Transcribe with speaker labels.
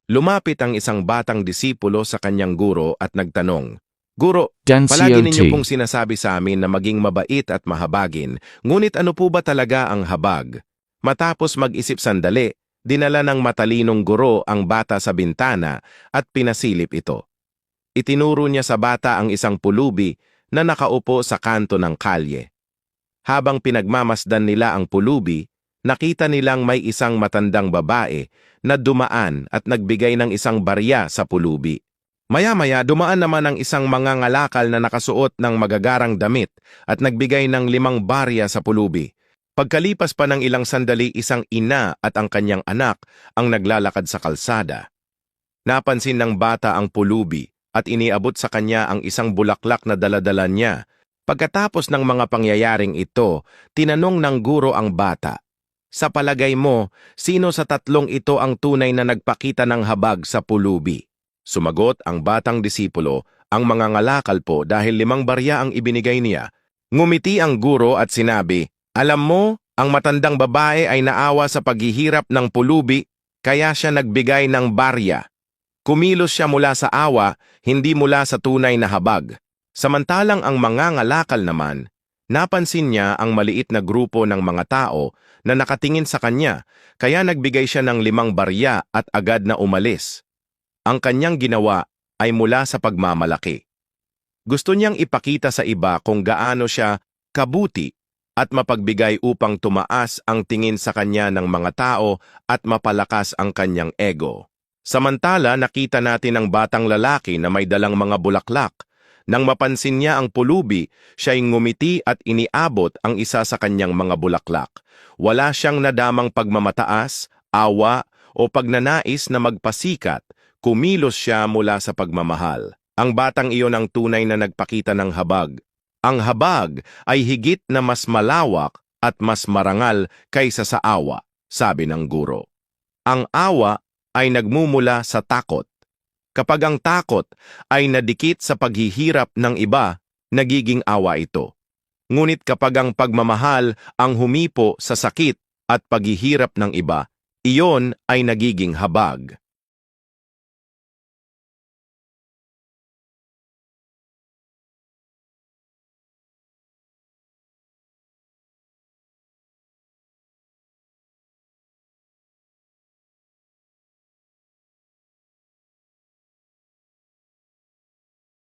Speaker 1: Lumapit ang isang batang disipulo sa kanyang guro at nagtanong, "Guro,
Speaker 2: Dan
Speaker 1: palagi ninyo
Speaker 2: COT.
Speaker 1: pong sinasabi sa amin na maging mabait at mahabagin, ngunit ano po ba talaga ang habag?" Matapos mag-isip sandali, dinala ng matalinong guro ang bata sa bintana at pinasilip ito. Itinuro niya sa bata ang isang pulubi na nakaupo sa kanto ng kalye. Habang pinagmamasdan nila ang pulubi, nakita nilang may isang matandang babae na dumaan at nagbigay ng isang barya sa pulubi. Maya-maya dumaan naman ang isang mangangalakal na nakasuot ng magagarang damit at nagbigay ng 5 barya sa pulubi. Pagkalipas pa ng ilang sandali, isang ina at ang kanyang anak ang naglalakad sa kalsada. Napansin ng bata ang pulubi at iniabot sa kanya ang isang bulaklak na daladala niya. Pagkatapos ng mga pangyayaring ito, tinanong ng guro ang bata, "Sa palagay mo, sino sa tatlong ito ang tunay na nagpakita ng habag sa pulubi?" Sumagot ang batang disipulo, "Ang mangangalakal po dahil 5 barya ang ibinigay niya." Ngumiti ang guro at sinabi, "Alam mo, ang matandang babae ay naawa sa paghihirap ng pulubi, kaya siya nagbigay ng barya. Kumilos siya mula sa awa, hindi mula sa tunay na habag." Samantalang ang mangangalakal naman, napansin niya ang maliit na grupo ng mga tao na nakatingin sa kanya, kaya nagbigay siya ng 5 barya at agad na umalis. Ang kanyang ginawa ay mula sa pagmamalaki. Gusto niyang ipakita sa iba kung gaano siya kabuti at mapagbigay upang tumaas ang tingin sa kanya ng mga tao at mapalakas ang kanyang ego. Samantala, nakita natin ang batang lalaki na may dalang mga bulaklak. Nang mapansin niya ang pulubi, siya'y ngumiti at iniabot ang isa sa kanyang mga bulaklak. Wala siyang nadamang pagmamataas, awa, o pagnanais na magpasikat. Kumilos siya mula sa pagmamahal. Ang batang iyon ang tunay na nagpakita ng habag. Ang habag ay higit na mas malawak at mas marangal kaysa sa awa, sabi ng guro. Ang awa ay nagmumula sa takot. Kapag ang takot ay nadikit sa paghihirap ng iba, nagiging awa ito. Ngunit kapag ang pagmamahal ang humipo sa sakit at paghihirap ng iba, iyon ay nagiging habag.